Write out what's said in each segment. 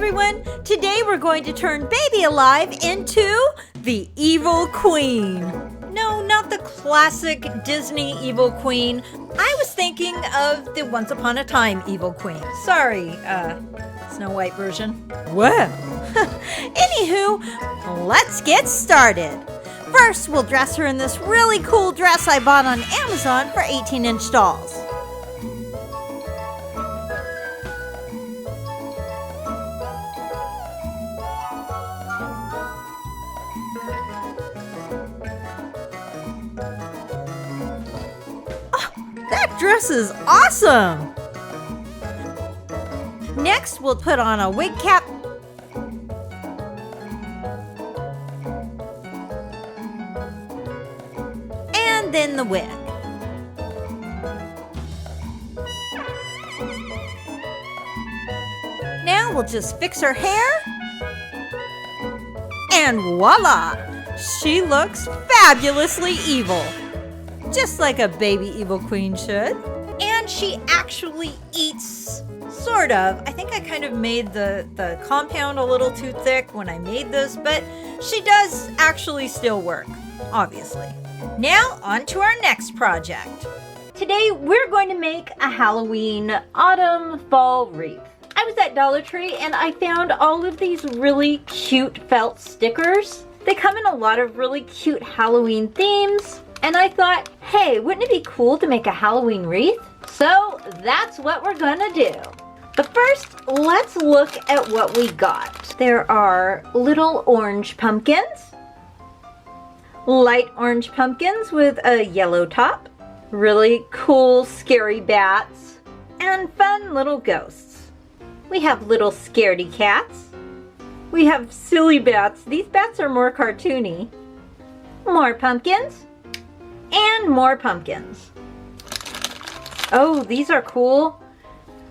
everyone! Today we're going to turn Baby Alive into the Evil Queen. No, not the classic Disney Evil Queen. I was thinking of the Once Upon a Time Evil Queen. Sorry, Snow White version. Well, anywho, let's get started. First, we'll dress her in this really cool dress I bought on Amazon for 18-inch dolls. That dress is awesome! Next, we'll put on a wig cap. And then the wig. Now we'll just fix her hair. And voila! She looks fabulously evil. Just like a baby evil queen should. And she actually eats, sort of. I think I kind of made the compound a little too thick when I made this, but she does actually still work, obviously. Now, on to our next project. Today, we're going to make a Halloween autumn fall wreath. I was at Dollar Tree and I found all of these really cute felt stickers. They come in a lot of really cute Halloween themes. And I thought, hey, wouldn't it be cool to make a Halloween wreath? So that's what we're gonna do. But first, let's look at what we got. There are little orange pumpkins, light orange pumpkins with a yellow top, really cool scary bats, and fun little ghosts. We have little scaredy cats. We have silly bats. These bats are more cartoony. More pumpkins. And more pumpkins. Oh, these are cool.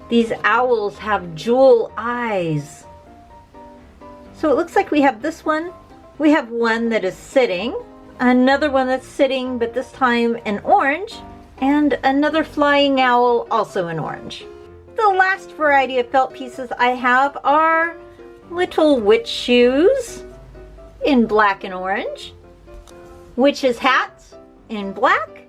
These owls have jewel eyes. So it looks like we have this one. We have one that is sitting. Another one that's sitting, but this time in orange. And another flying owl also in orange. The last variety of felt pieces I have are little witch shoes in black and orange. Witches' hats in black,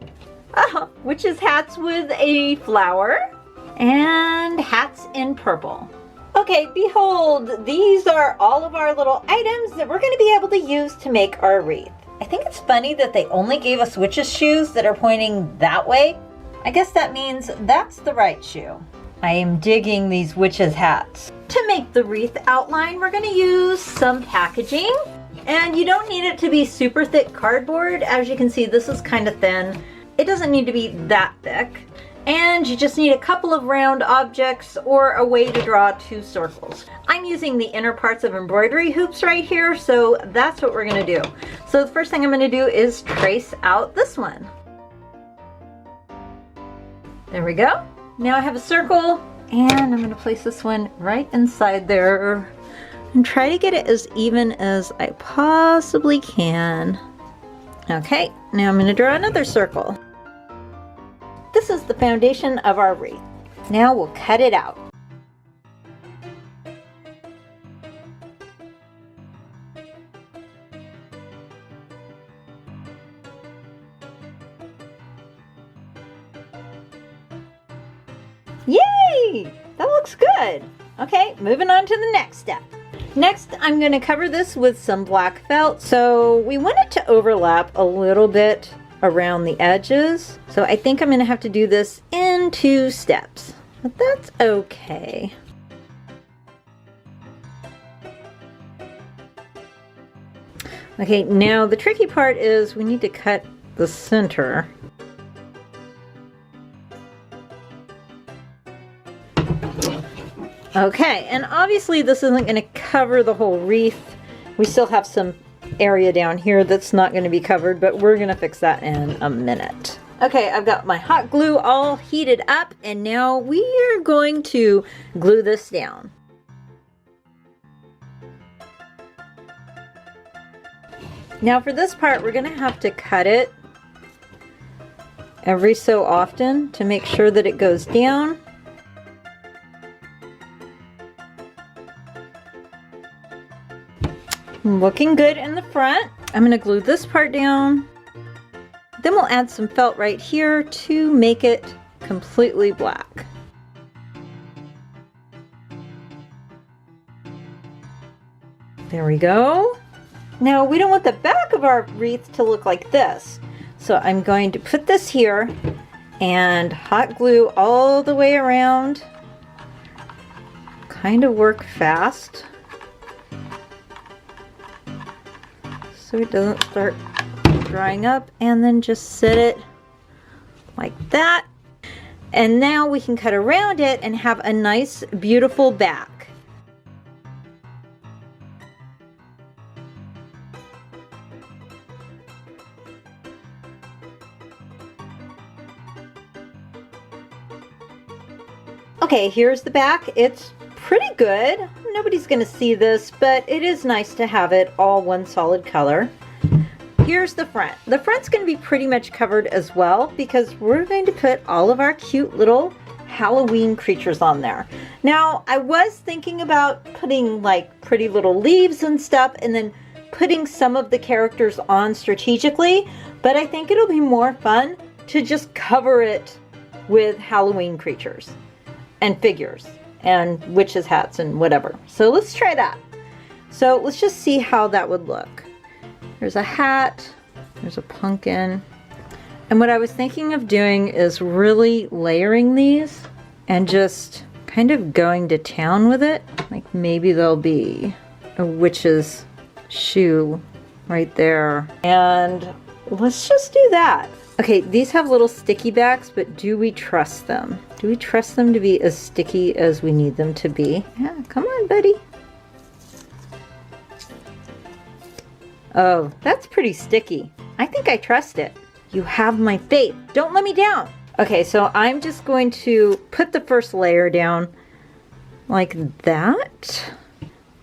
witches' hats with a flower, and hats in purple. Okay, behold, these are all of our little items that we're going to be able to use to make our wreath. I think it's funny that they only gave us witches' shoes that are pointing that way. I guess that means that's the right shoe. I am digging these witches' hats. To make the wreath outline, we're going to use some packaging. And you don't need it to be super thick cardboard. As you can see, this is kind of thin. It doesn't need to be that thick. And you just need a couple of round objects or a way to draw two circles. I'm using the inner parts of embroidery hoops right here, so that's what we're gonna do. So the first thing I'm gonna do is trace out this one. There we go. Now I have a circle, and I'm gonna place this one right inside there. And try to get it as even as I possibly can. Okay, now I'm going to draw another circle. This is the foundation of our wreath. Now we'll cut it out. Yay! That looks good. Okay, moving on to the next step. Next, I'm going to cover this with some black felt. So we want it to overlap a little bit around the edges. So I think I'm going to have to do this in 2 steps, but that's okay. Okay, now the tricky part is we need to cut the center. Okay, and obviously this isn't going to cover the whole wreath. We still have some area down here that's not going to be covered, but we're going to fix that in a minute. Okay, I've got my hot glue all heated up, and now we are going to glue this down. Now for this part, we're going to have to cut it every so often to make sure that it goes down. Looking good in the front. I'm gonna glue this part down. Then we'll add some felt right here to make it completely black. There we go. Now we don't want the back of our wreath to look like this. So I'm going to put this here and hot glue all the way around. Kind of work fast so it doesn't start drying up, and then just set it like that. And now we can cut around it and have a nice, beautiful back. Okay, here's the back. It's pretty good. Nobody's gonna see this, but it is nice to have it all one solid color. Here's the front. The front's gonna be pretty much covered as well because we're going to put all of our cute little Halloween creatures on there. Now, I was thinking about putting like pretty little leaves and stuff and then putting some of the characters on strategically, but I think it'll be more fun to just cover it with Halloween creatures and figures and witches' hats and whatever. So let's try that. So let's just see how that would look. There's a hat, there's a pumpkin. And what I was thinking of doing is really layering these and just kind of going to town with it. Like maybe there'll be a witch's shoe right there. And let's just do that. Okay, these have little sticky backs, but do we trust them? Do we trust them to be as sticky as we need them to be? Yeah, come on, buddy. Oh, that's pretty sticky. I think I trust it. You have my faith. Don't let me down. Okay, so I'm just going to put the first layer down like that.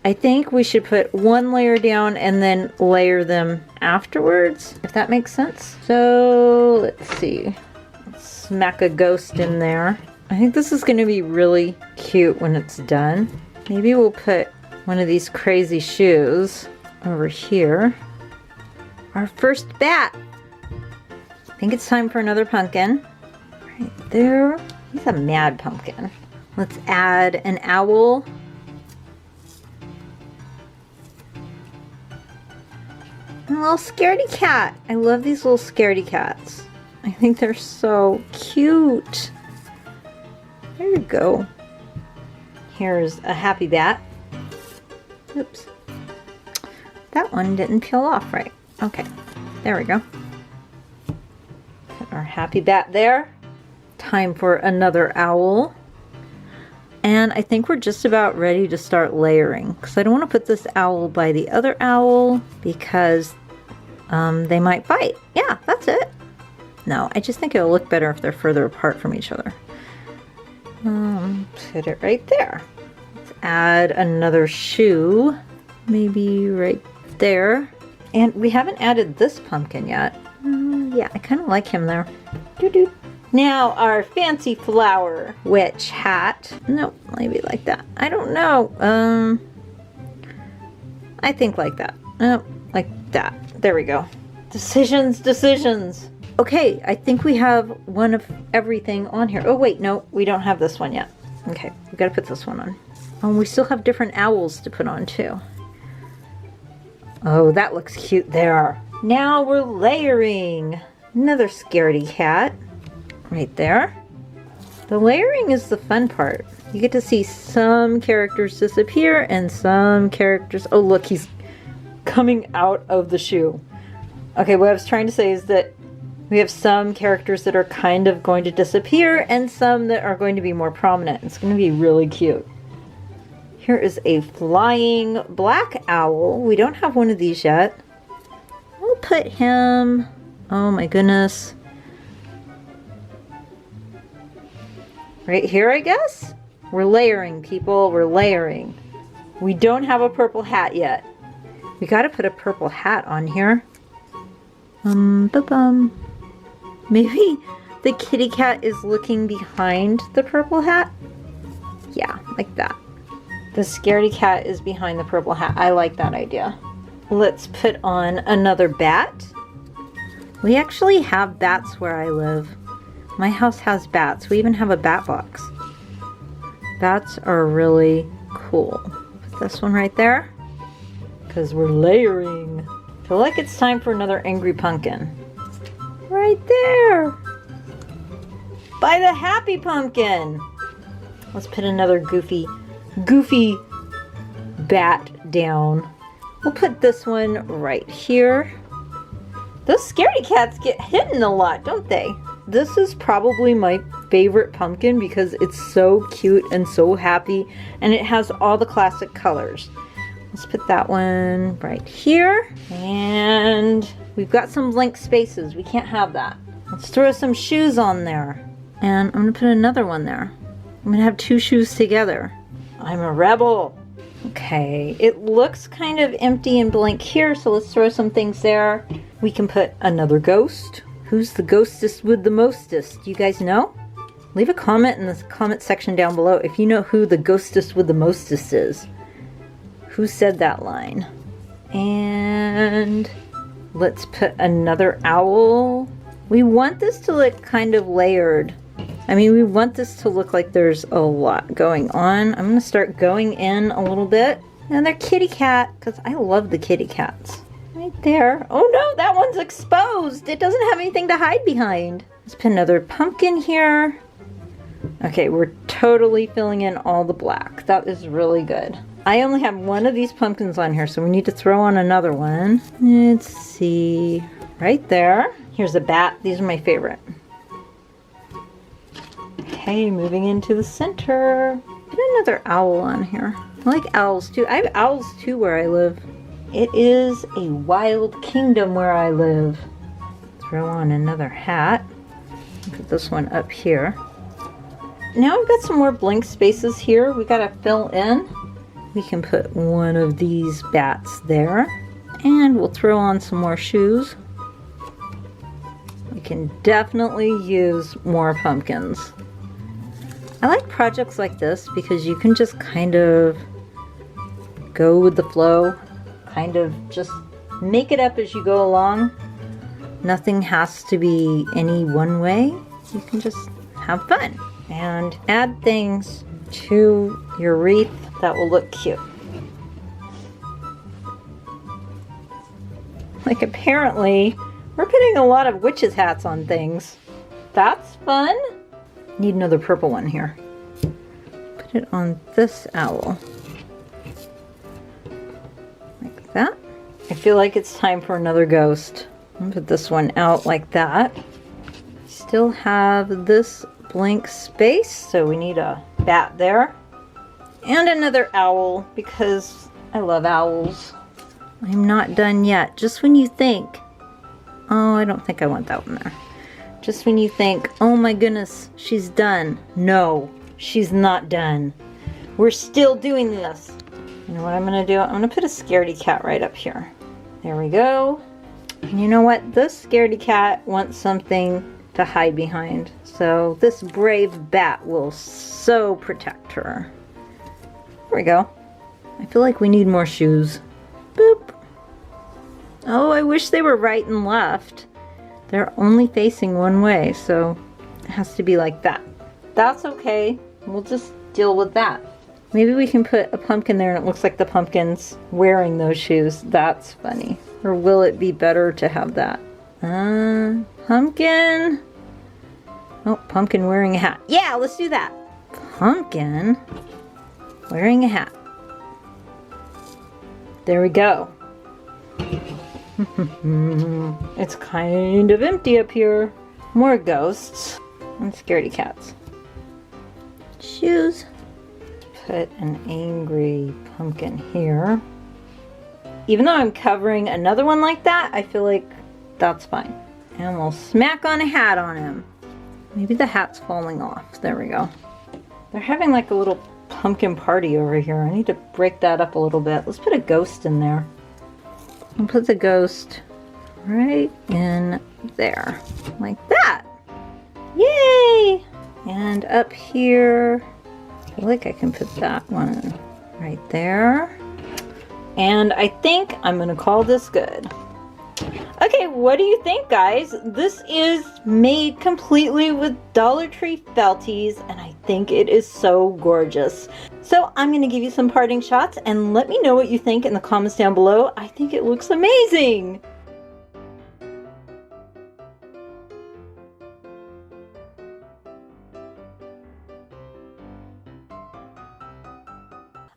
I think we should put one layer down and then layer them afterwards, if that makes sense. So let's see. Let's smack a ghost in there. I think this is going to be really cute when it's done. Maybe we'll put one of these crazy shoes over here. Our first bat. I think it's time for another pumpkin. Right there. He's a mad pumpkin. Let's add an owl. And a little scaredy cat. I love these little scaredy cats. I think they're so cute. There you go. Here's a happy bat. Oops. That one didn't peel off right. Okay, there we go. Put our happy bat there. Time for another owl. And I think we're just about ready to start layering because I don't want to put this owl by the other owl because they might bite. Yeah, that's it. No, I just think it'll look better if they're further apart from each other. Put it right there. Let's add another shoe, maybe right there. And we haven't added this pumpkin yet. Yeah, I kind of like him there. Doo-doo. Now our fancy flower witch hat. Nope, maybe like that. I don't know. I think like that. Oh, like that. There we go. Decisions, decisions. Okay, I think we have one of everything on here. Oh wait, no, we don't have this one yet. Okay, we gotta put this one on. Oh, we still have different owls to put on too. Oh, that looks cute there. Now we're layering. Another scaredy cat. Right there. The layering is the fun part. You get to see some characters disappear and some characters... Oh, look, he's coming out of the shoe. Okay, what I was trying to say is that we have some characters that are kind of going to disappear and some that are going to be more prominent. It's going to be really cute. Here is a flying black owl. We don't have one of these yet. We'll put him... Oh my goodness. Right here, I guess? We're layering, people. We're layering. We don't have a purple hat yet. We gotta put a purple hat on here. Maybe the kitty cat is looking behind the purple hat? Yeah, like that. The scaredy cat is behind the purple hat. I like that idea. let's put on another bat. We actually have bats where I live. My house has bats. We even have a bat box. Bats are really cool. Put this one right there because we're layering. I feel like it's time for another angry pumpkin. Right there. By the happy pumpkin. Let's put another goofy bat down. We'll put this one right here. Those scaredy cats get hidden a lot, don't they? This is probably my favorite pumpkin because it's so cute and so happy, and it has all the classic colors. Let's put that one right here. And we've got some blank spaces. We can't have that. Let's throw some shoes on there. And I'm gonna put another one there. I'm gonna have two shoes together. I'm a rebel. Okay, it looks kind of empty and blank here, so let's throw some things there. We can put another ghost. Who's the ghostest with the mostest? Do you guys know? Leave a comment in the comment section down below if you know who the ghostest with the mostest is. Who said that line? And let's put another owl. We want this to look kind of layered. I mean, we want this to look like there's a lot going on. I'm going to start going in a little bit. Another kitty cat, because I love the kitty cats. Right there. Oh no, that one's exposed. It doesn't have anything to hide behind. Let's put another pumpkin here. Okay, we're totally filling in all the black. That is really good. I only have one of these pumpkins on here, so we need to throw on another one. Let's see. Right there. Here's a bat. These are my favorite. Okay, moving into the center. Put another owl on here. I like owls too. I have owls too where I live. It is a wild kingdom where I live. Throw on another hat. Put this one up here. Now we've got some more blank spaces here we gotta fill in. We can put one of these bats there. And we'll throw on some more shoes. We can definitely use more pumpkins. I like projects like this because you can just kind of go with the flow, kind of just make it up as you go along. Nothing has to be any one way. You can just have fun and add things to your wreath that will look cute. Like apparently, we're putting a lot of witches' hats on things. That's fun. Need another purple one here. Put it on this owl. Like that. I feel like it's time for another ghost. I'll put this one out like that. Still have this blank space, so we need a bat there. And another owl, because I love owls. I'm not done yet. Just when you think, oh, I don't think I want that one there. Just when you think, oh my goodness, she's done. No, she's not done. We're still doing this. You know what I'm gonna do? I'm gonna put a scaredy cat right up here. There we go. And you know what? This scaredy cat wants something to hide behind. So this brave bat will so protect her. There we go. I feel like we need more shoes. Boop. Oh, I wish they were right and left. They're only facing one way, so it has to be like that. That's okay. We'll just deal with that. Maybe we can put a pumpkin there and it looks like the pumpkin's wearing those shoes. That's funny. Or will it be better to have that? Pumpkin. Oh, pumpkin wearing a hat. Yeah, let's do that. Pumpkin wearing a hat. There we go. It's kind of empty up here. More ghosts and scaredy cats. Shoes. Put an angry pumpkin here. Even though I'm covering another one like that, I feel like that's fine. And we'll smack on a hat on him. Maybe the hat's falling off. There we go. They're having like a little pumpkin party over here. I need to break that up a little bit. Let's put a ghost in there. I'll put the ghost right in there. Like that. Yay! And up here, I feel like I can put that one right there. And I think I'm gonna call this good. Okay, what do you think, guys? This is made completely with Dollar Tree felties, and I think it is so gorgeous. So I'm gonna give you some parting shots, and let me know what you think in the comments down below. I think it looks amazing.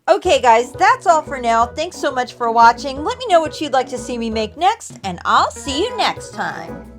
Okay guys, that's all for now. Thanks so much for watching. Let me know what you'd like to see me make next, and I'll see you next time.